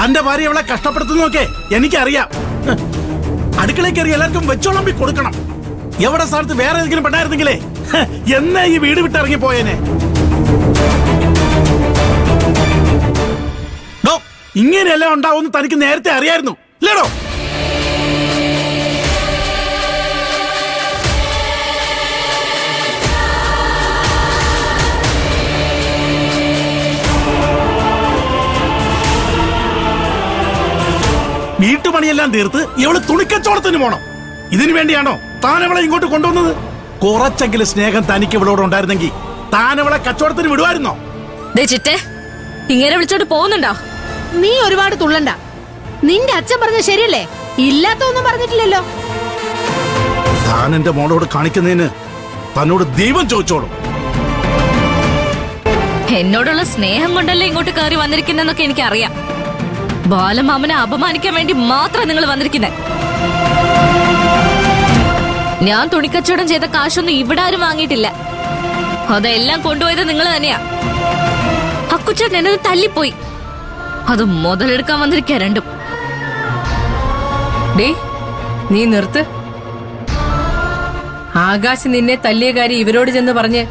തന്റെ ഭാര്യ അവളെ കഷ്ടപ്പെടുത്തുന്നൊക്കെ എനിക്കറിയാം. അടുക്കളയിൽ കയറി എല്ലാവർക്കും വെച്ചോളമ്പി കൊടുക്കണം. എവിടെ സ്ഥലത്ത് വേറെ ഏതെങ്കിലും പെണ്ണായിരുന്നെങ്കിലേ എന്നാ ഈ വീട് വിട്ടിറങ്ങി പോയേനെ. ഇങ്ങനെയെല്ലാം ഉണ്ടാവും തനിക്ക് നേരത്തെ അറിയായിരുന്നു ഇല്ലേടോ? വീട്ടുപണിയെല്ലാം തീർത്ത് ഇവള് തുണിക്കച്ചവടത്തിന് പോണം. ഇതിനു വേണ്ടിയാണോ താൻ അവളെ ഇങ്ങോട്ട് കൊണ്ടുവന്നത്? കുറച്ചെങ്കിലും സ്നേഹം തനിക്ക് ഇവളോട് ഉണ്ടായിരുന്നെങ്കിൽ താൻ അവളെ കച്ചവടത്തിന് വിടുവായിരുന്നോ? ഇങ്ങനെ വിളിച്ചോണ്ട് പോകുന്നുണ്ടോ? നീ ഒരുപാട് തുള്ളണ്ട. നിന്റെ അച്ഛൻ പറഞ്ഞ ശരിയല്ലേ? ഇല്ലാത്തൊന്നും പറഞ്ഞിട്ടില്ലല്ലോ. താൻ എന്റെ മോളോട് കാണിക്കുന്നതിന് തന്നോട് ദൈവം ചോദിച്ചോളും. എന്നോടുള്ള സ്നേഹം കൊണ്ടല്ലേ ഇങ്ങോട്ട് കയറി വന്നിരിക്കുന്നൊക്കെ എനിക്കറിയാം. ബാലമാമനെ അപമാനിക്കാൻ വേണ്ടി മാത്രം നിങ്ങൾ വന്നിരിക്കുന്നത്. ഞാൻ തുണിക്കച്ചവടം ചെയ്ത കാശൊന്നും ഇവിടെ ആരും വാങ്ങിയിട്ടില്ല. അതെല്ലാം കൊണ്ടുപോയത് നിങ്ങൾ തന്നെയാ. അക്കുച്ചേട്ടൻ എന്നത് തല്ലിപ്പോയി. അത് മുതലെടുക്കാൻ വന്നിരിക്കാ രണ്ടും. നീ നിർത്ത്. ആകാശ് നിന്നെ തല്ലിയ കാര്യം ഇവരോട് ചെന്ന് പറഞ്ഞ്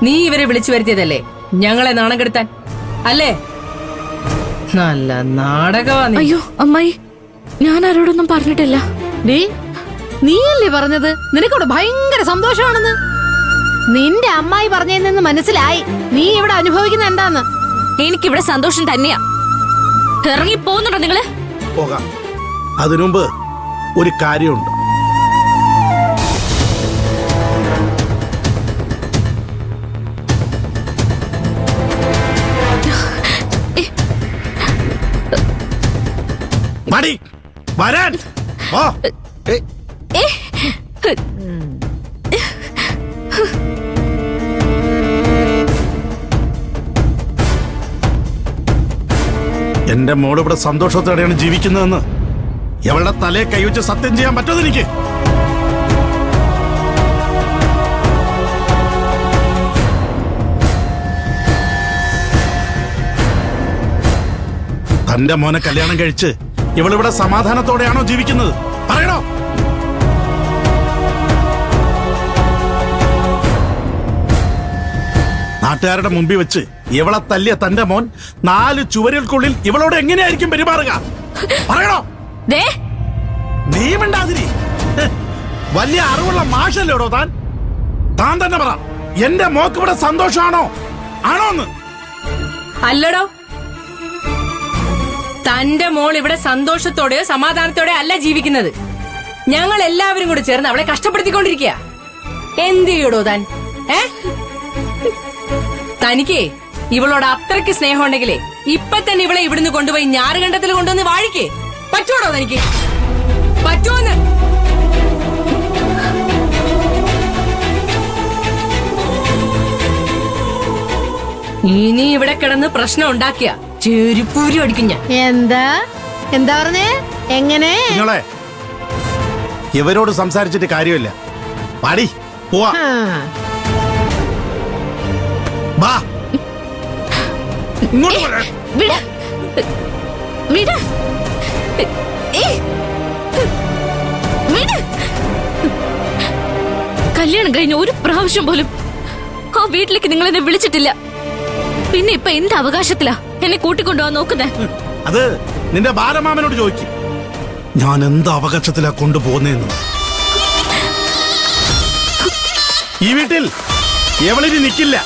നീ ഇവരെ വിളിച്ചു വരുത്തിയതല്ലേ ഞങ്ങളെ നാണം കെടുത്താൻ, അല്ലേ? നല്ല നാടകമാ. അയ്യോ അമ്മായി, ഞാൻ ആരോടൊന്നും പറഞ്ഞിട്ടില്ല. നീയല്ലേ പറഞ്ഞത് നിനക്കവിടെ ഭയങ്കര സന്തോഷമാണെന്ന്? നിന്റെ അമ്മായി പറഞ്ഞതിൽ നിന്ന് മനസ്സിലായി നീ ഇവിടെ അനുഭവിക്കുന്ന എന്താന്ന്. എനിക്കിവിടെ സന്തോഷം തന്നെയാ. ഇറങ്ങി പോകുന്നുണ്ടോ നിങ്ങള്? പോകാം. അതിനുമുമ്പ് ഒരു കാര്യമുണ്ട്. മടി വരാൻ. എന്റെ മോള് ഇവിടെ സന്തോഷത്തോടെയാണ് ജീവിക്കുന്നതെന്ന് എവളുടെ തലയെ കൈവച്ച് സത്യം ചെയ്യാൻ പറ്റുമോ എനിക്ക്? തന്റെ മോനെ കല്യാണം കഴിച്ച് ഇവളിവിടെ സമാധാനത്തോടെയാണോ ജീവിക്കുന്നത്? പറയണോ? നാട്ടുകാരുടെ മുമ്പിൽ വെച്ച് ഇവളെ തല്ലിയ തന്റെ മോൻ 4 ചുവരുകൾക്കുള്ളിൽ ഇവളോട് എങ്ങനെയായിരിക്കും പെരുമാറുക? പറയണോ? നീ മിണ്ടാതിരി. വലിയ അറിവുള്ള മാഷല്ലേടോ താൻ? താൻ തന്നെ പറ, എന്റെ മോക്ക് ഇവിടെ സന്തോഷമാണോ ആണോന്ന്? അല്ലടോ, തന്റെ മോൾ ഇവിടെ സന്തോഷത്തോടെയോ സമാധാനത്തോടെയോ അല്ല ജീവിക്കുന്നത്. ഞങ്ങൾ എല്ലാവരും കൂടെ ചേർന്ന് അവളെ കഷ്ടപ്പെടുത്തിക്കൊണ്ടിരിക്കുക. എന്ത് ചെയ്യടോ താൻ? തനിക്കേ ഇവളോട് അത്രയ്ക്ക് സ്നേഹം ഉണ്ടെങ്കിലേ ഇപ്പൊ തന്നെ ഇവളെ ഇവിടുന്ന് കൊണ്ടുപോയി ഞാറുകണ്ടത്തിൽ കൊണ്ടുവന്ന് വാഴിക്കേ. പറ്റുവോടോ തനിക്ക്? പറ്റുമോന്ന്? ഇനി ഇവിടെ കിടന്ന് പ്രശ്നം ഉണ്ടാക്കിയ ചെരുപ്പൂരി അടിക്കും ഞാൻ. എന്താ പറഞ്ഞേ? എങ്ങനെ? ഇവരോട് സംസാരിച്ചിട്ട് കാര്യമില്ല. പാടി പോവാ. കല്യാണം കഴിഞ്ഞ ഒരു പ്രാവശ്യം പോലും ആ വീട്ടിലേക്ക് നിങ്ങൾ എന്നെ വിളിച്ചിട്ടില്ല. പിന്നെ ഇപ്പൊ എന്ത് അവകാശത്തിലാ എന്നെ കൂട്ടിക്കൊണ്ടുപോകാൻ നോക്കുന്നേ? അത് നിന്റെ ബാലമാമനോട് ചോദിക്കും. ഞാൻ എന്ത് അവകാശത്തിലാ കൊണ്ടുപോകുന്നേന്ന്. ഈ വീട്ടിൽ എവളിനി നിൽക്കില്ല.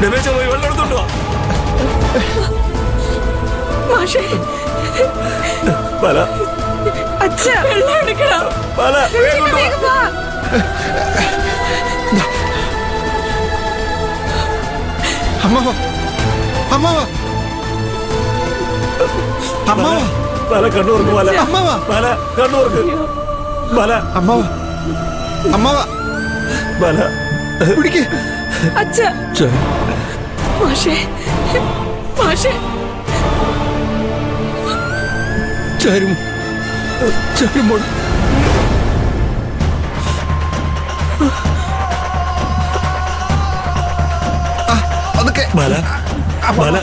രമേശ പോയി വെള്ളം എടുത്തോണ്ട് വാ. ബാല ബാല വേഗം കൊണ്ടുവാ. അമ്മാവ അമ്മാവ അമ്മാവ ബാല കണ്ണൂർക്ക് ബാല അമ്മാവ ബാല കണ്ണൂർക്ക് ബാല അമ്മാവ അമ്മാവ ബാല പിടിക്ക് ചാരും ചാരുമ്പോൾ അതൊക്കെ ബാല ബാല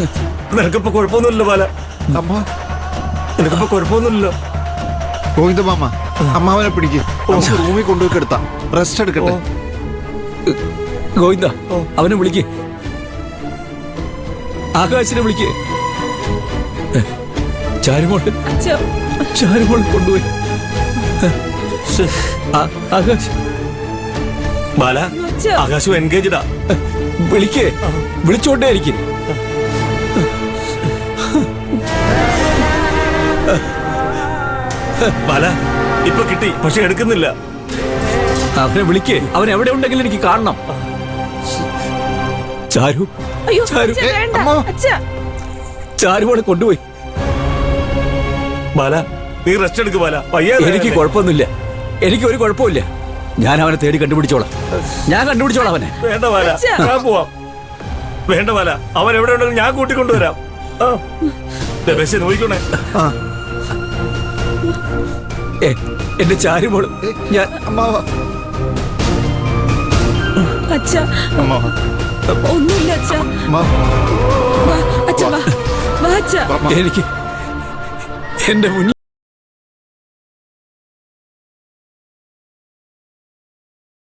നിനക്കിപ്പോ കുഴപ്പമൊന്നുമില്ലല്ലോ ബാല അമ്മ നിനക്കിപ്പോ കുഴപ്പമൊന്നുമില്ലല്ലോ. ഗോവിന്ദ മാമ അമ്മാവനെ പിടിക്ക് നമുക്ക് റൂമിൽ കൊണ്ടുപോയി കിടത്താം റെസ്റ്റ് എടുക്കട്ടെ. ഗോവിന്ദ അവനെ വിളിക്ക്, ആകാശിനെ വിളിക്ക്. ചാരുമോള് ചാരുമോള് കൊണ്ടുപോയി. ആകാശ് ബാല ആകാശം എൻഗേജഡാ. വിളിക്ക്, വിളിച്ചോണ്ടേ ഇരിക്കും. ബാല ഇപ്പൊ കിട്ടി, പക്ഷെ എടുക്കുന്നില്ല. അവനെ വിളിക്ക്, അവൻ എവിടെ ഉണ്ടെങ്കിലും എനിക്ക് കാണണം. ചാരു ചാരു ചാരുമോളെ കൊണ്ടുപോയി. ബാല നീ റെസ്റ്റ് എടുക്ക് ബാല. പയ്യെ എനിക്ക് കുഴപ്പമൊന്നുമില്ല, എനിക്ക് ഒരു കുഴപ്പമില്ല. ഞാൻ അവനെ തേടി കണ്ടുപിടിച്ചോളാം, ഞാൻ കണ്ടുപിടിച്ചോളാം അവനെ. വേണ്ട ബാല, ഞാൻ പോവാം. വേണ്ട ബാല, അവൻ എവിടെ ഉണ്ടെങ്കിലും ഞാൻ കൂട്ടിക്കൊണ്ടുവരാം. രമേശ് നോക്കിക്കോണേ. എന്റെ ചാരുമോള് ഞാൻ അമ്മാവ അമ്മാവ ഒന്നുമില്ല അച്ഛാ. അമ്മാവ അച്ഛാ വാ അച്ഛാ. എനിക്ക് എന്റെ മുന്നിൽ